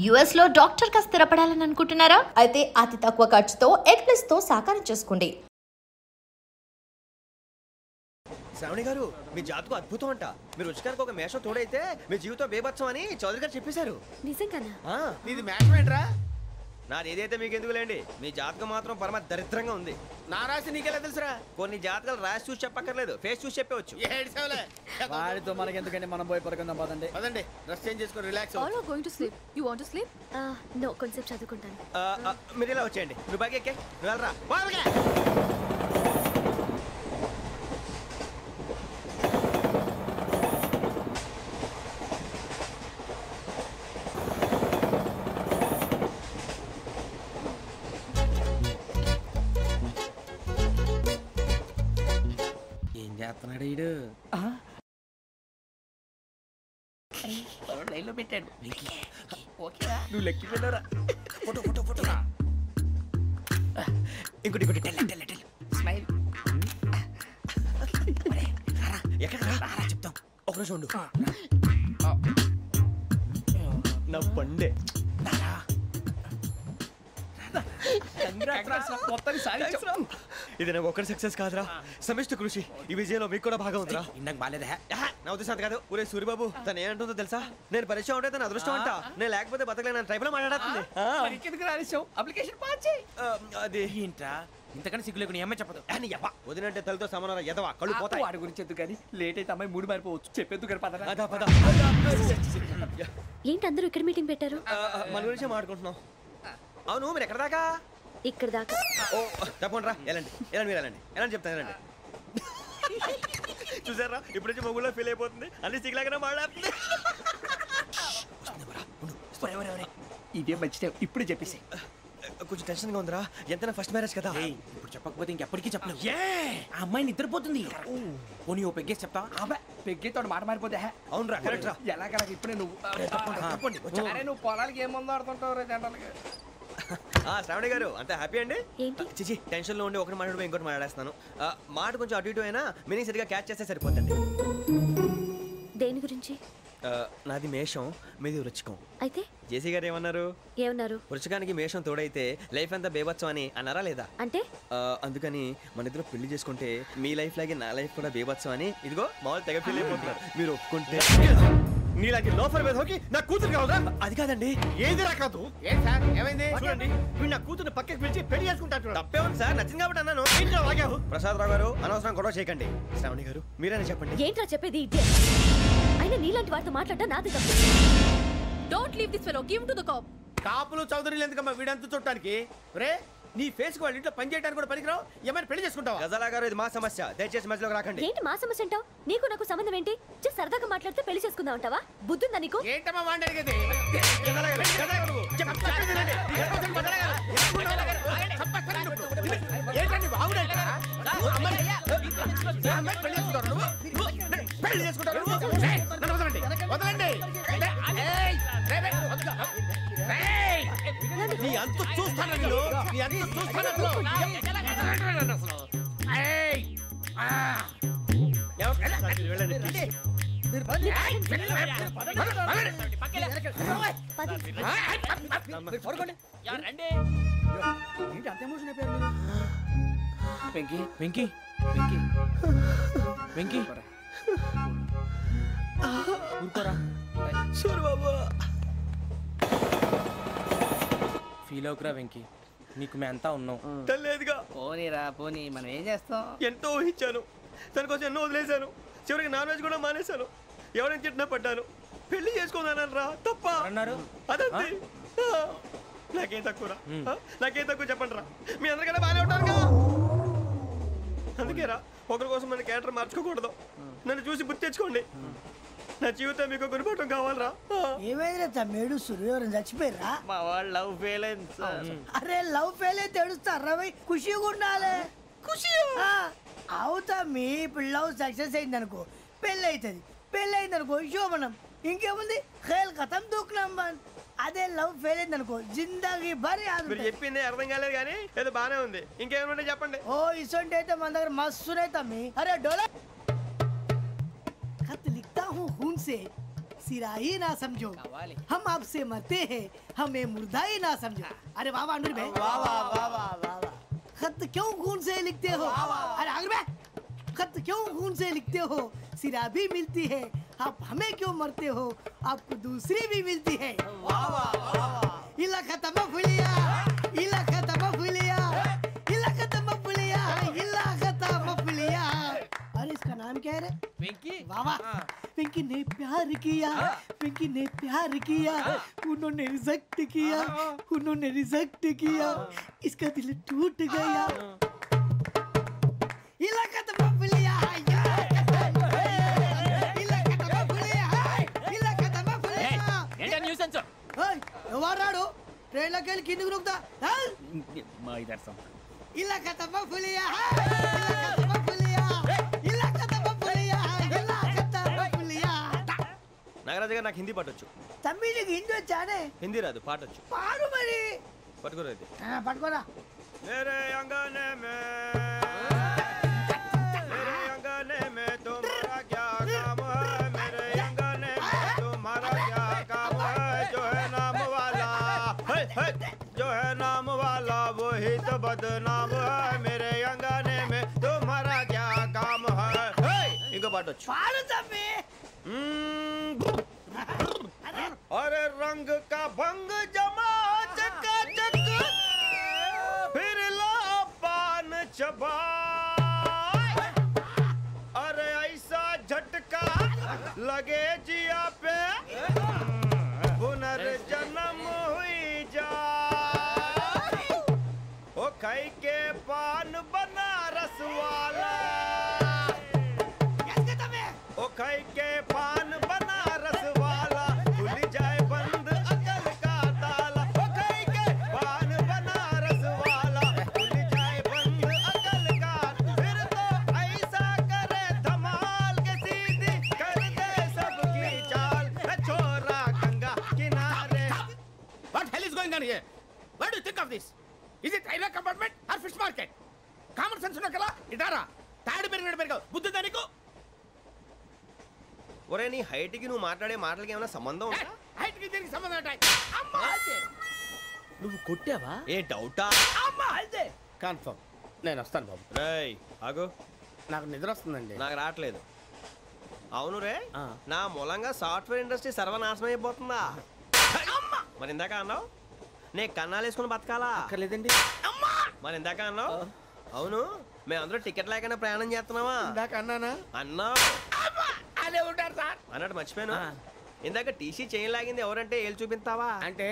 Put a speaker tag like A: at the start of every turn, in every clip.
A: US లో doctor గా స్థిరపడాలని అనుకుంటున్నారా? అయితే అతి తక్కువ ఖర్చుతో ఎగ్ప్లస్ తో సాకారం చేసుకోండి.
B: శ్రావణి గారు, మీ జాతకు అద్భుతం అంట. మీరు రుచికారికి ఒక మేషం తోడైతే మీ జీవితం బేబత్సం అని చౌదరి గారు చెప్పేశారు.
C: నిజంగానా?
B: నీది మేషం ఏంట్రా? నాది ఏదైతే మీకు ఎందుకులేండి, మీ జాతకం మాత్రం పరమ దరిద్రంగా ఉంది. నా రాసి నీకెలా తెలుసురా? కొన్ని జాతకాలు రాసి చూసి చెప్పక్కర్లేదు, ఫేస్ చూసి చెప్పవచ్చు.
D: వాడితో మనకి ఎందుకంటే మనం పోయి పడుకుందాం. పదండి
B: పదండి, డ్రెస్ చేంజ్ చేసుకొని relax.
C: All are going to sleep. You want to sleep? No, కొంచెం చదువుకుంటాను.
B: మీరు ఇలా వచ్చేయండి. నువ్వు బాగా ఎక్కే, నువ్వు వెళ్ళరా.
D: ఏం చేస్తున్నాడు ఈడు? లైన్లో పెట్టాడు. నువ్వు లెక్కి పెట్టారా? Photo photo photo.
B: ఇంకోటి
D: స్మైల్.
B: ఎక్కడ చెప్తాం. ఒక రోజు ఉండు. నా పండే ఇది నాకు ఒక్కడి సక్సెస్ కాదురా, సమిష్టి కృషి. ఈ విజయంలో మీకు కూడా భాగం ఉందిరా.
D: ఇందాక బాగాలేదా?
B: నా ఉద్దేశం కాదు. ఊరే సూరిబాబు, తను ఏమంటుందో తెలుసా? నేను పరిచయం ఉంటే తన అదృష్టం అంట. నేను లేకపోతే బతకలేను ట్రైబ్ లో మాట్లాడుతుంది.
D: అప్లికేషన్ పాస్ చేయి.
B: అది
D: ఏంట్రా ఇంతకన్నా సిగ్గు లేకుండా ఏమై చెప్పదు.
B: వదినంటే తలతో సమానం ఎదవా, కళ్ళు పోతాయి.
D: వాడి గురించి ఎందుకు కానీ లేట్ అయితే అమ్మాయి మూడు మారిపోవచ్చు. చెప్పేందుకు గారు పద.
C: ఏంటి అందరూ ఇక్కడ మీటింగ్ పెట్టారు?
B: మన గురించి మాట్లాడుకుంటున్నాం. అవును, మీరు ఎక్కడ దాకా?
C: ఇక్కడ దాకా.
B: ఓ తప్పకుండా రా, వెళ్ళండి వెళ్ళండి, మీరు వెళ్ళండి వెళ్ళండి, చెప్తాను వెళ్ళండి. చూసారా, ఇప్పుడు నుంచి మొగుల్లో ఫీల్ అయిపోతుంది. అన్ని సిగ్లాగానే మాట్లాడుతుంది.
D: ఇదే మంచి టైం, ఇప్పుడు చెప్పేసి.
B: కొంచెం టెన్షన్ గా ఉందిరా, ఎంతైనా ఫస్ట్ మ్యారేజ్ కదా.
D: ఇప్పుడు చెప్పకపోతే ఇంకెప్పటికీ చెప్పలేవు. ఆ అమ్మాయి నిద్రపోతుంది. పోనీ ఓ పెగ్గేసి చెప్తా. పెగ్గేతో మాట మారిపోతే.
B: అవునురా, కరెక్ట్ రా.
D: ఎలాగలా ఇప్పుడే నువ్వు నువ్వు పొలాలకి ఏముందో ఆడుతుంటావు రే జంటలకి.
B: శ్రావణి గారు, అంత హ్యాపీ అండి?
C: ఏంటి?
B: చిచి, టెన్షన్ లో ఉండి ఒకటి మాట్లాడు ఇంకోటి మాట్లాడేస్తాను. మాట కొంచెం అటు ఇటు అయినా మీనింగ్ సరిగా క్యాచ్ చేస్తే సరిపోతుంది.
C: దేని గురించి?
B: నాది మేషం, మీది వృచ్చికం.
C: అయితే
B: జేసీ గారు ఏమన్నారు? వృచ్చికానికి మేషం తోడైతే లైఫ్ అంతా బేబత్సం అని అన్నారా లేదా?
C: అంటే
B: అందుకని మన ఇద్దరు పెళ్లి చేసుకుంటే మీ లైఫ్ లాగే నా లైఫ్ కూడా బేబత్సం అని, ఇదిగో మామూలు తెగ ఫీల్ అయిపోతున్నారు. మీరు ఒప్పుకుంటే నీలాంటి లోఫర్ మీద హోకి నా కూతురు కావదా? అది కాదండి. ఏది రాకదు. ఏం సార్, ఏమైంది? చూడండి, వీడు నా కూతురు పక్కకి పిలిచి పెళ్లి చేసుకుంటాడు. తప్పే ఉంది సార్, నచ్చింది కాబట్టి అన్నాను. ప్రసాద్ రావు గారు, అనవసరం గొడవ చేయకండి. శ్రావణి గారు, మీరైనా చెప్పండి.
C: ఏంట్రా చెప్పేది? అయినా నీలాంటి వారితో మాట్లాడటం నాది తప్పు.
E: Don't leave this fellow, give to the cop.
B: కాపులు చౌదరులు ఎందుకమ్మా వీడంతా చూడటానికి? రే, నీ ఫేస్ కు వాళ్ళ ఇంట్లో పని చేయడానికి కూడా పనికిరావు. ఏమైనా పెళ్లి చేసుకుంటావా? గజాలా గారు, ఇది మా సమస్య, దయచేసి మధ్యలోకి రాకండి.
C: ఏంటి మా సమస్య అంటావు? నీకు నాకు సంబంధం ఏంటి? సరదాగా మాట్లాడితే పెళ్లి చేసుకుందాం అంటావా? బుద్ధుందా నీకు?
B: ఏంటమ్మా వాడేది? నీ అంత చూస్తాను, నీ అంత చూస్తాను.
D: వెంకీ వెంకీ వెంకీ వెంకీ ఊరుకోరా. ఫీల్ అవుకురా వెంకీ, నీకు మేమంతా ఉన్నాం.
B: తెలియదుగా.
D: పోనీరా పోనీ, మనం ఏం చేస్తాం?
B: ఎంతో ఊహించాను, తన కోసం ఎన్నో వదిలేశాను. చివరికి నాన్ వెజ్ కూడా మానేశాను. ఎవరైనా తిట్టినా పడ్డాను. పెళ్లి చేసుకున్నాను రా, తప్ప
D: అన్నారు.
B: అదంతే. నాకేం తక్కువరా, నాకేం తక్కువ చెప్పండి రా. మీ అందరికన్నా బాగానే ఉంటారుగా. అందుకేరా, ఒకరి కోసం మన క్యారెక్టర్ మార్చుకోకూడదు. నన్ను చూసి గుర్తు తెచ్చుకోండి. నా జీవితం మీకు గురిపటం కావాలరా.
F: ఏమైందిరా తమ్మేడు, సూర్యవరం చచ్చిపోయిరా?
D: మా వాళ్ళు లవ్ ఫెయిల్ అయింది సార్.
F: అరే లవ్ ఫెయిల్ అయితే ఏడుస్తారా? ఖుషిగా ఉండాలి. ఖుషి అవుతా. మీ ఇప్పుడు లవ్ సక్సెస్ అయింది అనుకో, పెళ్ళి అవుతుంది. పెళ్ళి అయింది అనుకో శోభనం. ఇంకేముంది, ఖేల్ కథం దూకునాం బాన్. అదే లవ్ ఫెయిల్ అయింది అనుకో, జిందాగీ భారీ.
B: మీరు చెప్పింది అర్థం కాలేదు కానీ ఏదో బానే ఉంది. ఇంకేమైనా చెప్పండి.
F: ఓ ఇసొంటి అయితే మన దగ్గర మస్తునే తమ్మి. అరే డోలా खत लिखता हूँ खून से, सिरा ही ना समझो, हम आपसे मरते हैं, हमें मुर्दा ही ना समझो। अरे वाह वाह अनुर भाई, वाह वाह वाह वाह वाह। खत क्यों खून से लिखते हो? अरे अनुर भाई, खत क्यों खून से लिखते हो? सिरा भी मिलती है, आप हमें क्यों मरते हो? आपको दूसरी भी मिलती है। वाह वाह वाह। इला खत्म फुलिया, इला खत्म फुलिया, इला खत्म फुलिया, इला खत्म फुलिया। अरे इसका नाम क्या है रे?
D: पिंकी।
F: वाह वाह। पिंकी ने प्यार किया, पिंकी ने प्यार किया, उन्होंने रिजेक्ट किया, उन्होंने रिजेक्ट किया, इसका दिल टूट गया। इलाका तो बबलिया है, इलाका तो बबलिया है, इलाका तो बबलिया।
D: ఏంటా న్యూసెన్స్?
F: ఏయ్ ఎవరు రాడు? ట్రైన్ లోకి వెళ్ళి కిందికి రుకుతా.
D: మా ఇదర్సం.
F: ఇలాకా तो बबलिया है, इलाका तो बबलिया, इलाका तो बबलिया, इलाका तो बबलिया।
B: నాగరాజు గారు నాకు హిందీ పాటొచ్చు.
F: తమ్మి నీకు హిందీ వచ్చానే?
B: హిందీ రాదు, పాటొచ్చు.
F: పాడు మరి.
B: పట్టుకోరైతే
F: పట్టుకోరా.
B: मेरे अंगने में तुम्हारा क्या काम है? मेरे अंगने में तुम्हारा क्या काम है? जो है नाम वाला, जो है नाम वाला वही तो बदनाम है। मेरे अंगने में तुम्हारा क्या काम है? इनको पाटो
F: పాడు తమ్మి.
B: अरे रंग का भंग जमा चकाचक, फिर ला पान चबा। अरे ऐसा झटका लगे जिया पे, पुनर्जन्म हुई जा। ओ खाई के पान बनारस वाला, ओ खाई के पान बनारस वाला, खुल जाए बंद अकल का ताला। ओ खाई के पान बनारस वाला, खुल जाए बंद अकल का। फिर तो ऐसा करे धमाल के सीधी कर दे सबकी चाल। छोरा गंगा किनारे।
D: What hell is going on here? What do you think of this? Is it railway compartment or fish market? Common sense ఉన్నా కదా ఇటారా. తాడి పెరిగినట్టు పెరిగావు, బుద్ధి ఉందా నీకు?
B: ఒరే నీ హైట్ కి నువ్వు మాట్లాడే మాటలకి ఏమైనా సంబంధం ఉందా?
D: హైట్ కి దీనికి సంబంధం ఉంటాయి. అమ్మా అయితే నువ్వు కొట్టావా?
B: ఏ డౌటా?
D: అమ్మా అయితే కన్ఫర్మ్. నేను వస్తాను బాబు.
B: రేయ్ ఆగు,
D: నాకు నిద్ర వస్తుందండి.
B: నాకు రావట్లేదు. అవును రే, నా మూలంగా సాఫ్ట్వేర్ ఇండస్ట్రీ సర్వనాశనం అయిపోతుందా? మరి ఇందాక అన్నావు నే కన్నాలు వేసుకుని బతకాలా?
D: అక్కర్లేదండి.
B: మరి ఇందాక అన్నావు అవును మేమందరూ టికెట్ లేకుండా ప్రయాణం చేస్తున్నావా?
D: ఇందాక అన్నానా?
B: అన్నావు.
D: అదే ఉంటారు సార్.
B: అన్నట్టు మర్చిపోయాను, ఇందాక టీసీ చేయి లాగింది ఎవరంటే ఏళ్ళు చూపిస్తావా?
D: అంటే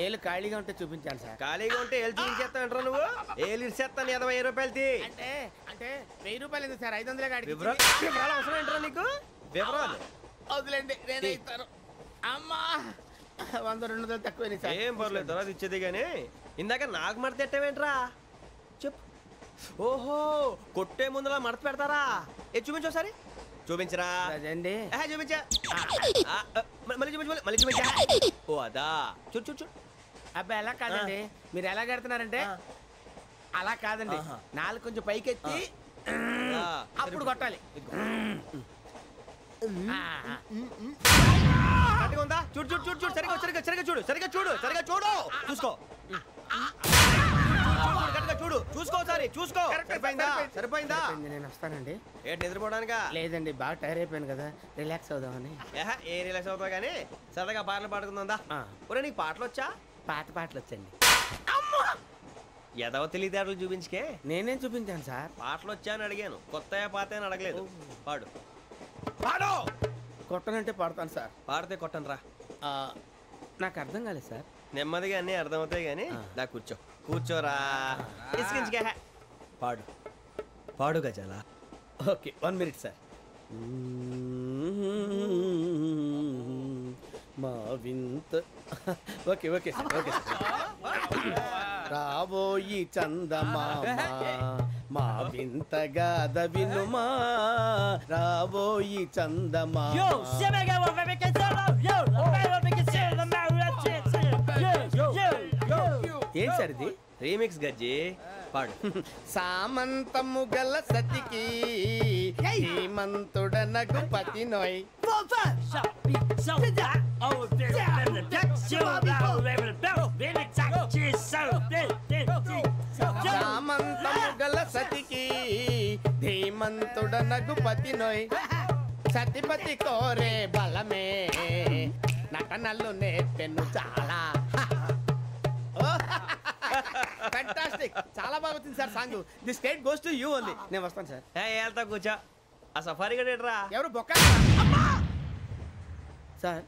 D: ఏళ్ళు ఖాళీగా ఉంటే చూపించాను సార్.
B: ఖాళీగా ఉంటే ఏళ్ళు చూపించేస్తావు నువ్వు? ఏళ్ళు ఇచ్చేస్తాను 20 రూపాయలది.
D: అంటే అంటే 1000 రూపాయలు ఎందుకు సార్? 500 గాడికి
B: వివరాలు అవసరం ఏంట్రా నీకు? వివరాలు
D: వదిలేండి, నేనే ఇస్తాను. అమ్మా 100-200 తక్కువ సార్.
B: ఏం పర్లేదు, తర్వాత ఇచ్చేది కానీ ఇందాక నాకు మడత ఎట్టవేంట్రా చెప్పు. ఓహో కొట్టే ముందులా మడత పెడతారా? ఏ చూపించు ఒకసారి. చూపించరా?
D: అదండి
B: చూపించా. మళ్ళీ చూపించు, మళ్ళీ చూపించా. ఓ అదా, చూడు చూడు చూడు.
D: అబ్బాయి ఎలా కాదండి, మీరు ఎలా కడుతున్నారంటే అలా కాదండి. నాలుగు కొంచెం పైకెత్తి అప్పుడు కొట్టాలి.
B: ఉందా? చూడు చూడు చూడు చూడు, సరిగా సరిగా సరిగా చూడు, సరిగా చూడు, సరిగా చూడు, చూసుకో. చూడు చూసుకో, సరే చూసుకో. సరిపోయిందా? సరిపోయిందా?
D: నేను వస్తానండి.
B: ఏంటి నిద్రపోవడానికా?
D: లేదండి, బాగా టైర్ అయిపోయాను కదా, రిలాక్స్ అవుదామని.
B: ఏ రిలాక్స్ అవుతావు కానీ సరదాగా పాటలు పాడుకుందా? ఒరే నీకు పాటలు వచ్చా?
D: పాత పాటలు వచ్చండి.
B: ఎదవ తెలివితేటలు చూపించుకే.
D: నేనేం చూపించాను సార్?
B: పాటలు వచ్చా అని అడిగాను, కొత్త పాత అని అడగలేదు. పాడు
D: పాడు. కొట్టనంటే పాడతాను సార్.
B: పాడితే కొట్టను రా.
D: నాకు అర్థం కాలేదు సార్.
B: నెమ్మదిగా అన్నీ అర్థమవుతాయి కానీ నా కూర్చో. కూర్చోరా. పాడు పాడు గజాల.
D: Okay 1 minute sir. మా వింత. Okay okay sir, okay sir. రాబోయి చందమామ మా వింత గాథ వినుమా, రాబోయి చందమామ.
B: ఏంటి సార్ ఇది? రీమిక్స్ గజ్జి. పాడు.
D: సామంతము గల సతికి శ్రీమంతుడనగు పతి నోయ్. సామంతము గల సతికి ధీమంతుడనగు పతి నోయ్. సతిపతి కోరే బలమే నటనలు నేర్పెను చాలా. ఫ్యాంటాస్టిక్, చాలా బాగా వచ్చింది sir song. The state goes to you only. నేను వస్తాను సార్.
B: వెళ్తా కూర్చో. ఆ సఫారీ గడేట్రా.
D: ఎవరు బొక్క సార్?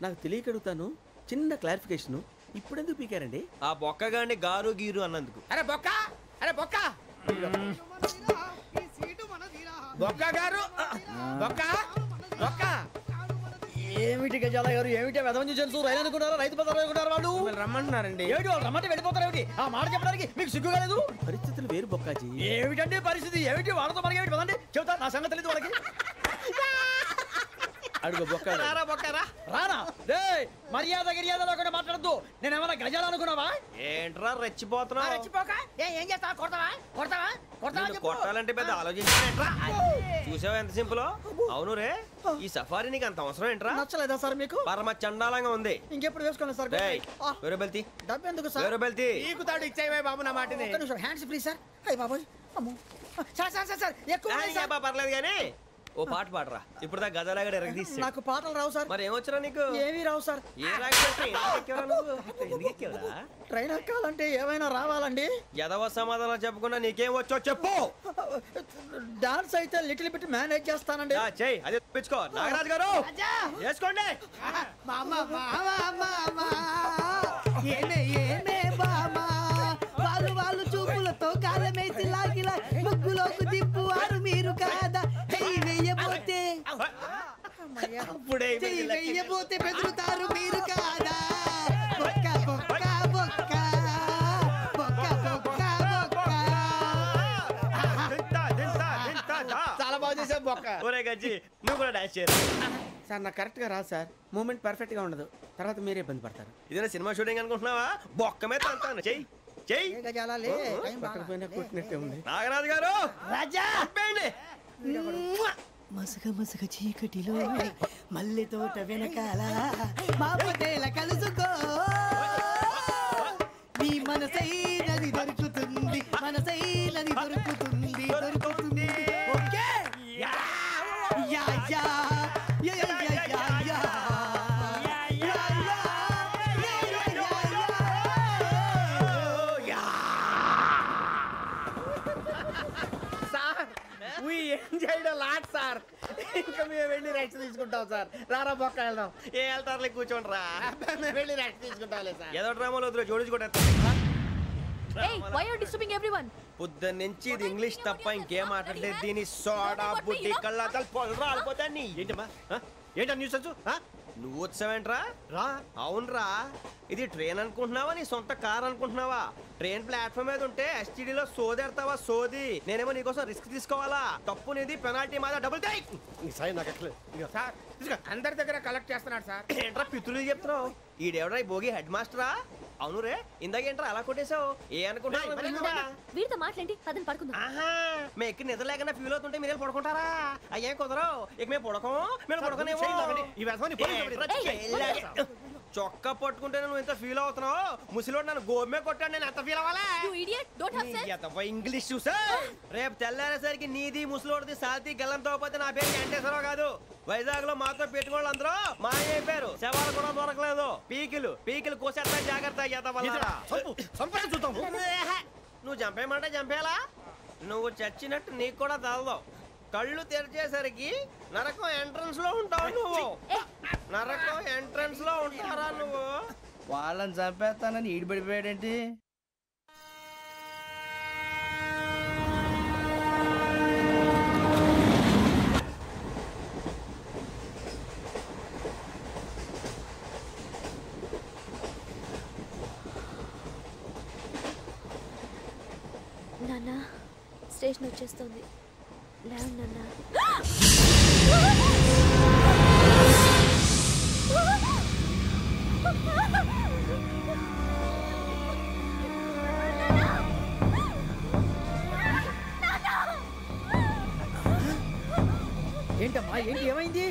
D: నాకు తెలియక అడుగుతాను, చిన్న క్లారిఫికేషన్. ఇప్పుడు ఎందుకు పీకారండి?
B: ఆ బొక్కగాడిని గారు గీరు అన్నందుకు.
D: అరే బొక్క, అరే బొక్క, బొక్క గారు, బొక్క బొక్క.
F: ఏమిటి గజాల గారు, ఏమిటి వెదవం చూసాను రైలు అనుకున్నారా, రైతు బజార్ అనుకున్నారు వాళ్ళు?
D: మిమ్మల్ని రమ్మంటున్నారండి.
F: ఏమిటి వాళ్ళు రమ్మంటే వెళ్ళిపోతారు ఏమిటి? ఆ మాట చెప్పడానికి మీకు సిగ్గు కాలేదు?
D: పరిస్థితులు వేరు బొక్కాజీ.
F: ఏమిటండి పరిస్థితి, ఏమిటి వాళ్ళతో మనకి ఏమిటి పదండి చెబుతా, నా సంగతి తెలియదు వాళ్ళకి.
D: అడుగు బొక్క.
B: రారా బొక్కరా.
F: రానా రే, మర్యాద గిర్యాద లేకుండా మాట్లాడద్దు. నేనేమన్నా గజాలు అనుకున్నావా?
B: ఏంట్రా రెచ్చిపోతున్నావు?
F: ఏం చేస్తావా? కొడతావా కొడతావా కొడతావా
B: నిన్ను
F: చెప్పు.
B: కొట్టాలంటే పెద్ద ఆలోచించానేంట్రా. చూసావా ఎంత సింపుల్. అవును రే, ఈ సఫారీ నీకు అంత అవసరం ఏంట్రా?
F: నచ్చలేదా సార్ మీకు?
B: పరమ చండాలంగా ఉంది.
F: ఇంకెప్పుడు వేసుకోండి సార్.
B: డేయ్, వేరే బెల్తి,
F: డబ్బు ఎందుకు సార్?
B: వేరే బెల్తి.
D: ఈకుతాడు ఇచ్చేవే బాబు నా మాటని.
F: ఒక్క నిమిషం, హ్యాండ్స్ ఫ్రీ సార్. అయ్యి బాబోయ్, అమ్మో. సార్ సార్ సార్ సార్ ఎక్కువ ఉన్నాయి సార్.
B: పర్లేదు కానీ ఓ పాట పాడరా. ఇప్పుడు దా గదలాగడ ఎరగ తీసి.
F: నాకు పాటలు రావు సార్.
B: మరి ఏమొచ్చరా నీకు?
F: ఏమీ రావు సార్.
B: ఏ రాకెవరా?
F: ట్రైన్ ఎక్కాలంటే ఏమైనా రావాలండి.
B: ఎదవ సమాధానం చెప్పకుండా నీకేం వచ్చో చెప్పు.
F: డాన్స్ అయితే లిటిల్ బిట్ మేనేజ్ చేస్తానండి.
B: చెయ్యి, అదే తెప్పించుకో. నాగరాజు గారు వేసుకోండి.
F: ఏమే ఏమే బామా, వాళ్ళు వాళ్ళు చూపులతో కాలమేసి లాగిలా ముగ్గులోకి దిప్పువారు మీరు కాదా? చెయ్యి వెయ్యబోతే
B: అప్పుడే
F: చెయ్యి వెయ్యబోతే బెదురుతారు మీరు కాదా? బొక్క బొక్క బొక్క బొక్క బొక్క బొక్క.
D: చాలా బాగా చేసావు బొక్క.
B: ఒరే గజ్జి, నువ్వు కూడా డాన్స్ చేయరా.
D: సార్ నాకు కరెక్ట్ గా రాదు సార్. మూమెంట్ పర్ఫెక్ట్ గా ఉండదు, తర్వాత మీరే ఇబ్బంది పడతారు.
B: ఇదేనా సినిమా షూటింగ్ అనుకుంటున్నావా? బొక్క మీద అంటాను. చెయ్యి చెయ్యి.
F: ఏ గజాలాలే, టైం బాగా.
D: పక్కన పోయినా కొట్టినట్టే ఉంది.
B: నాగరాజు గారు
F: రాజా
B: చెప్పండి.
F: మసగ మసగ చీకటిలో మల్లె తోట వెనకాల మా పటేల కలుసుకో, నీ మనసైనది దొరుకుతుంది, మనసైనది దొరుకుతుంది దొరుకుతుంది. Okay yeah yeah yeah yeah yeah yeah yeah.
D: Sir we enjoyed a lot sir. ఇంకా మేము వెళ్ళి రెస్ట్ తీసుకుంటాం సార్. రారా బొక్క వెళ్దాం.
B: ఏ వెళ్తారులే, కూర్చోండి రా.
D: మేము వెళ్ళి రెస్ట్ తీసుకుంటాంలే సార్.
B: ఏదో డ్రామాలో వద్దు, జోడించుకుంటా.
E: Hey, why are you disturbing everyone?
B: పొద్దున్న నుంచి ఇది ఇంగ్లీష్ తప్ప ఇంకేం మాట్లాడలేదు. దీని సోడా బుద్ధి కళ్ళతలు పొలరా ఆడిపోతాన్ని.
D: ఏంటమ్మా ఏంటా న్యూస్ వచ్చు?
B: నువ్వు వచ్చావేంట్రా?
D: రా.
B: అవునరా, ఇది ట్రైన్ అనుకుంటున్నావా నీ సొంత కార్ అనుకుంటున్నావా? ట్రైన్ ప్లాట్ఫామ్ మీద ఉంటే ఎస్టీడీలో సోదేడతావా సోది. నేనేమో నీకోసం రిస్క్ తీసుకోవాలా? తప్పు నీది, పెనాల్టీ మాదా, డబుల్ టై.
D: సార్ అందరి దగ్గర కలెక్ట్ చేస్తున్నాడు సార్.
B: ఏంట్రా పితులు చెప్తున్నావు? ఈడెవడ్రా ఈ భోగి హెడ్ మాస్టరా? అవును రే, ఇందాకేంట్రా అలా కొట్టేశావు? ఏ అనుకుంటున్నా?
C: వీరితో మాట్లాడి పదని పడుకుందాం.
B: ఆహా, మేము ఎక్కడ నిద్ర లేకుండా ఫీల్ అవుతుంటే మీరు పడుకుంటారా? అయ్యేం కుదరవు. ఇక మేము పడకం, మేము పడకనేమో. చొక్కా పట్టుకుంటే నువ్వు ఎంత ఫీల్ అవుతున్నావు? ముసలివాడు నన్ను గోమే కొట్టాడు, నేను ఎంత ఫీల్ అవ్వాలా?
E: You idiot! Don't have sense!
B: English చూసా. రేపు తెల్లారేసరికి నీది ముసలోడిది సాల్తీ గల్లంతో పోతే నా పేరు వెంకటేశ్వరరావు కాదు. వైజాగ్ లో మాతో పెట్టుకోళ్ళు అందరూ మాయైపోయారు. శవాలు కూడా దొరకలేదు. పీకిలు పీకిలు కోసేస్తా, జాగ్రత్త. నువ్వు చంపేయమంటే చంపేలా? నువ్వు చచ్చినట్టు నీకు కూడా తగదు. కళ్ళు తెరిచేసరికి నరకం ఎంట్రన్స్ లో ఉంటావు నువ్వు. నరకం ఎంట్రన్స్ లో ఉంటారా నువ్వు?
F: వాళ్ళని చంపేస్తానని ఈడిపడిపోయాడేంటి?
C: నాన్న స్టేషన్ వచ్చేస్తుంది. లేవు నాన్న.
F: ఏంటి ఏమైంది